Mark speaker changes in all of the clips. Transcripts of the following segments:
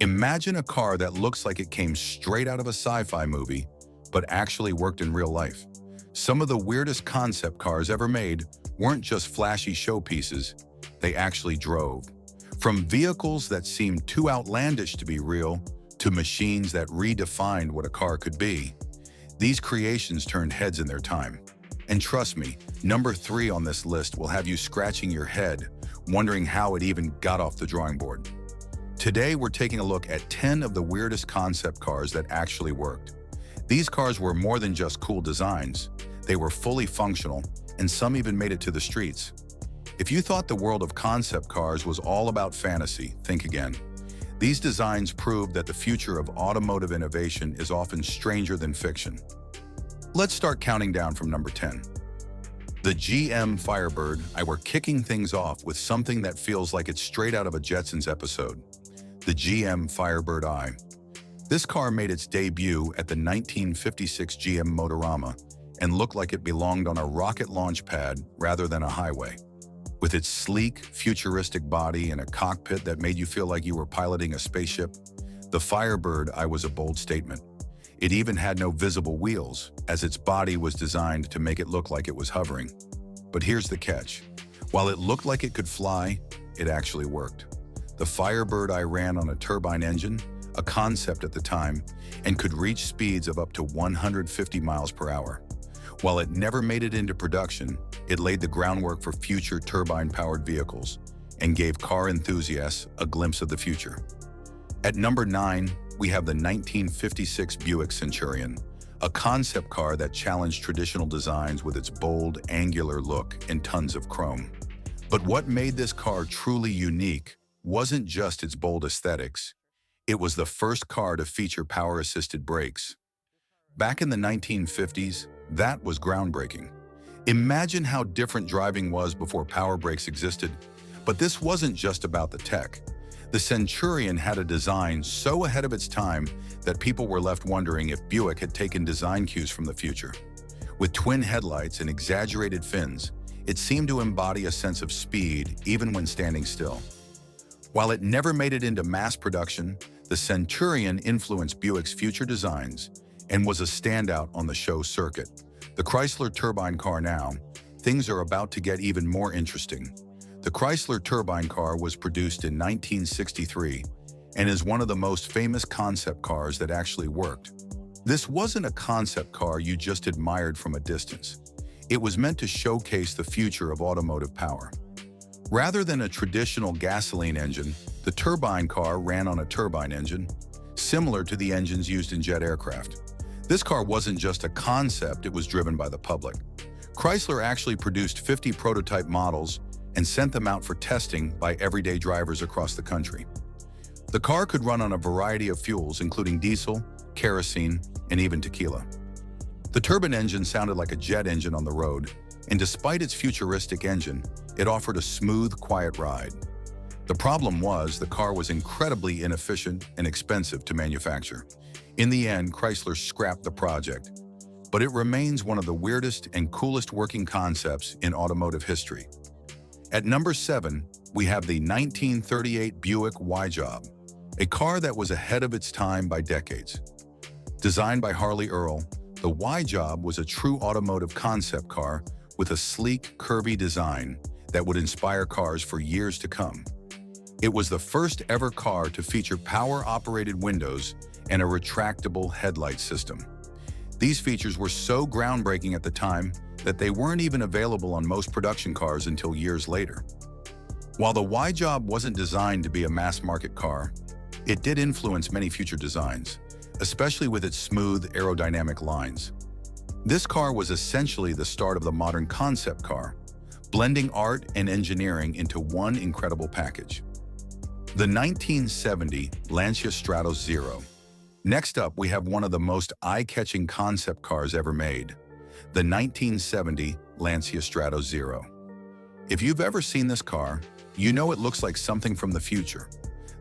Speaker 1: Imagine a car that looks like it came straight out of a sci-fi movie, but actually worked in real life. Some of the weirdest concept cars ever made weren't just flashy showpieces, they actually drove. From vehicles that seemed too outlandish to be real, to machines that redefined what a car could be, these creations turned heads in their time. And trust me, number 3 on this list will have you scratching your head, wondering how it even got off the drawing board. Today, we're taking a look at 10 of the weirdest concept cars that actually worked. These cars were more than just cool designs. They were fully functional, and some even made it to the streets. If you thought the world of concept cars was all about fantasy, think again. These designs prove that the future of automotive innovation is often stranger than fiction. Let's start counting down from number 10. The GM Firebird. We're kicking things off with something that feels like it's straight out of a Jetsons episode. The GM Firebird I. This car made its debut at the 1956 GM Motorama and looked like it belonged on a rocket launch pad rather than a highway. With its sleek, futuristic body and a cockpit that made you feel like you were piloting a spaceship, the Firebird I was a bold statement. It even had no visible wheels, as its body was designed to make it look like it was hovering. But here's the catch. While it looked like it could fly, it actually worked. The Firebird I ran on a turbine engine, a concept at the time, and could reach speeds of up to 150 miles per hour. While it never made it into production, it laid the groundwork for future turbine-powered vehicles and gave car enthusiasts a glimpse of the future. At number 9, we have the 1956 Buick Centurion, a concept car that challenged traditional designs with its bold, angular look and tons of chrome. But what made this car truly unique wasn't just its bold aesthetics. It was the first car to feature power-assisted brakes. Back in the 1950s, that was groundbreaking. Imagine how different driving was before power brakes existed. But this wasn't just about the tech. The Centurion had a design so ahead of its time that people were left wondering if Buick had taken design cues from the future. With twin headlights and exaggerated fins, it seemed to embody a sense of speed even when standing still. While it never made it into mass production, the Centurion influenced Buick's future designs and was a standout on the show circuit. The Chrysler Turbine Car now, things are about to get even more interesting. The Chrysler Turbine Car was produced in 1963 and is one of the most famous concept cars that actually worked. This wasn't a concept car you just admired from a distance. It was meant to showcase the future of automotive power. Rather than a traditional gasoline engine, the turbine car ran on a turbine engine, similar to the engines used in jet aircraft. This car wasn't just a concept, it was driven by the public. Chrysler actually produced 50 prototype models and sent them out for testing by everyday drivers across the country. The car could run on a variety of fuels, including diesel, kerosene, and even tequila. The turbine engine sounded like a jet engine on the road, and despite its futuristic engine, it offered a smooth, quiet ride. The problem was the car was incredibly inefficient and expensive to manufacture. In the end, Chrysler scrapped the project, but it remains one of the weirdest and coolest working concepts in automotive history. At number 7, we have the 1938 Buick Yob, a car that was ahead of its time by decades. Designed by Harley Earl, the Yob was a true automotive concept car with a sleek, curvy design that would inspire cars for years to come. It was the first ever car to feature power-operated windows and a retractable headlight system. These features were so groundbreaking at the time that they weren't even available on most production cars until years later. While the Yob wasn't designed to be a mass-market car, it did influence many future designs, especially with its smooth, aerodynamic lines. This car was essentially the start of the modern concept car, blending art and engineering into one incredible package. The 1970 Lancia Strato Zero. Next up, we have one of the most eye-catching concept cars ever made, the 1970 Lancia Strato Zero. If you've ever seen this car, you know it looks like something from the future.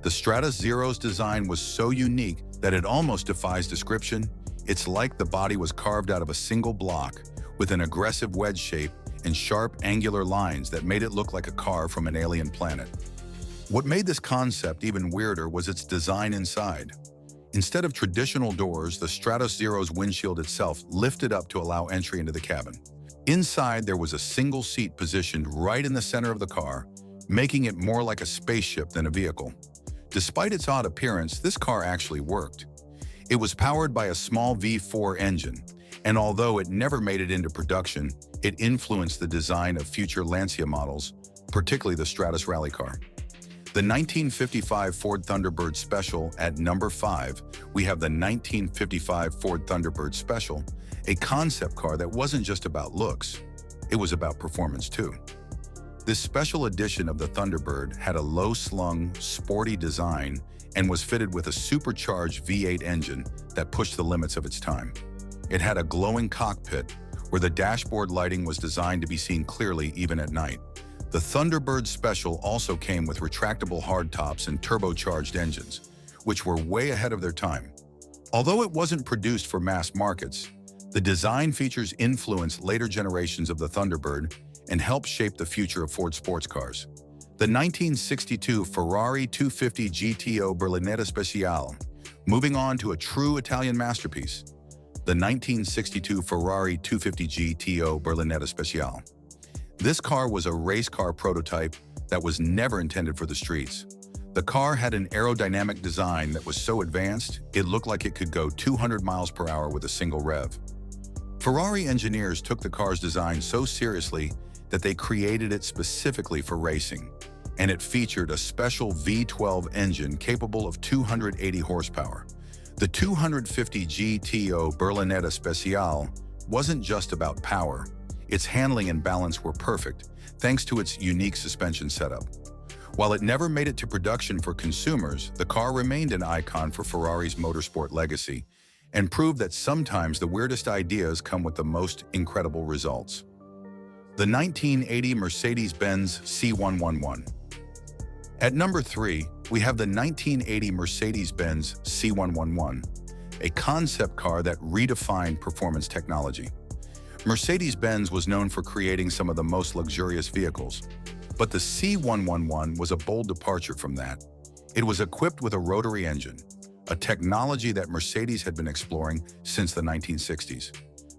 Speaker 1: The Strato Zero's design was so unique that it almost defies description. It's like the body was carved out of a single block, with an aggressive wedge shape and sharp angular lines that made it look like a car from an alien planet. What made this concept even weirder was its design inside. Instead of traditional doors, the Strato Zero's windshield itself lifted up to allow entry into the cabin. Inside, there was a single seat positioned right in the center of the car, making it more like a spaceship than a vehicle. Despite its odd appearance, this car actually worked. It was powered by a small V4 engine, and although it never made it into production, it influenced the design of future Lancia models, particularly the Stratus rally car. The 1955 Ford Thunderbird Special at number 5, we have the 1955 Ford Thunderbird Special, a concept car that wasn't just about looks, it was about performance too. This special edition of the Thunderbird had a low-slung, sporty design and was fitted with a supercharged V8 engine that pushed the limits of its time. It had a glowing cockpit where the dashboard lighting was designed to be seen clearly even at night. The Thunderbird Special also came with retractable hardtops and turbocharged engines, which were way ahead of their time. Although it wasn't produced for mass markets, the design features influenced later generations of the Thunderbird and helped shape the future of Ford sports cars. The 1962 Ferrari 250 GTO Berlinetta Speciale. Moving on to a true Italian masterpiece, the 1962 Ferrari 250 GTO Berlinetta Speciale. This car was a race car prototype that was never intended for the streets. The car had an aerodynamic design that was so advanced, it looked like it could go 200 miles per hour with a single rev. Ferrari engineers took the car's design so seriously that they created it specifically for racing, and it featured a special V12 engine capable of 280 horsepower. The 250 GTO Berlinetta Speciale wasn't just about power. Its handling and balance were perfect, thanks to its unique suspension setup. While it never made it to production for consumers, the car remained an icon for Ferrari's motorsport legacy and proved that sometimes the weirdest ideas come with the most incredible results. The 1980 Mercedes-Benz C111. At number 3, we have the 1980 Mercedes-Benz C111, a concept car that redefined performance technology. Mercedes-Benz was known for creating some of the most luxurious vehicles, but the C111 was a bold departure from that. It was equipped with a rotary engine, a technology that Mercedes had been exploring since the 1960s.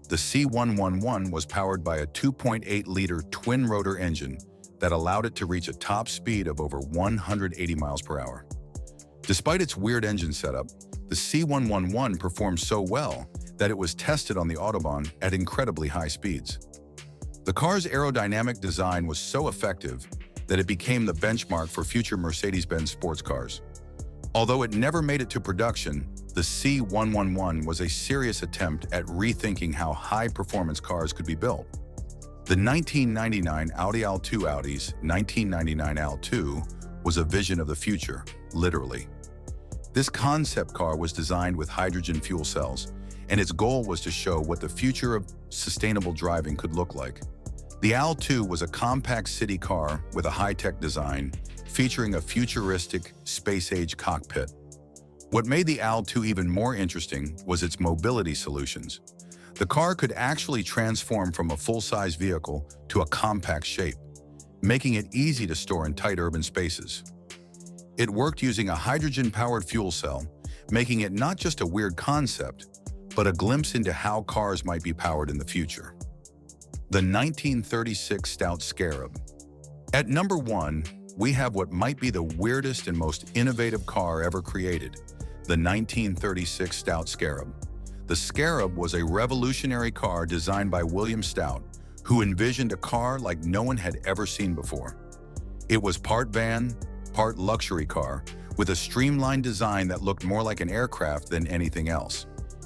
Speaker 1: The C111 was powered by a 2.8-liter twin-rotor engine that allowed it to reach a top speed of over 180 miles per hour. Despite its weird engine setup, the C111 performed so well that it was tested on the Autobahn at incredibly high speeds. The car's aerodynamic design was so effective that it became the benchmark for future Mercedes-Benz sports cars. Although it never made it to production, the C111 was a serious attempt at rethinking how high-performance cars could be built. The 1999 Audi AL2 Audi's 1999 AL2 was a vision of the future, literally. This concept car was designed with hydrogen fuel cells, and its goal was to show what the future of sustainable driving could look like. The AL2 was a compact city car with a high-tech design, featuring a futuristic, space-age cockpit. What made the AL2 even more interesting was its mobility solutions. The car could actually transform from a full-size vehicle to a compact shape, making it easy to store in tight urban spaces. It worked using a hydrogen-powered fuel cell, making it not just a weird concept, but a glimpse into how cars might be powered in the future. The 1936 Stout Scarab. At number 1, we have what might be the weirdest and most innovative car ever created, the 1936 Stout Scarab. The Scarab was a revolutionary car designed by William Stout, who envisioned a car like no one had ever seen before. It was part van, part luxury car, with a streamlined design that looked more like an aircraft than anything else.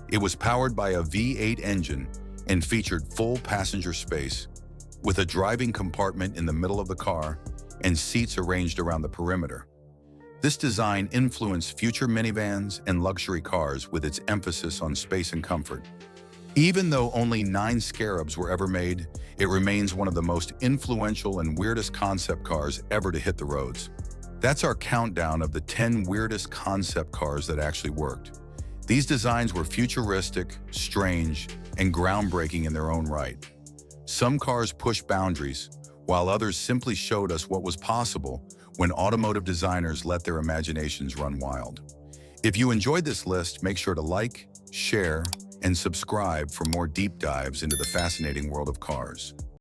Speaker 1: It was powered by a V8 engine and featured full passenger space, with a driving compartment in the middle of the car and seats arranged around the perimeter. This design influenced future minivans and luxury cars with its emphasis on space and comfort. Even though only 9 Scarabs were ever made, it remains one of the most influential and weirdest concept cars ever to hit the roads. That's our countdown of the 10 weirdest concept cars that actually worked. These designs were futuristic, strange, and groundbreaking in their own right. Some cars pushed boundaries, while others simply showed us what was possible when automotive designers let their imaginations run wild. If you enjoyed this list, make sure to like, share, and subscribe for more deep dives into the fascinating world of cars.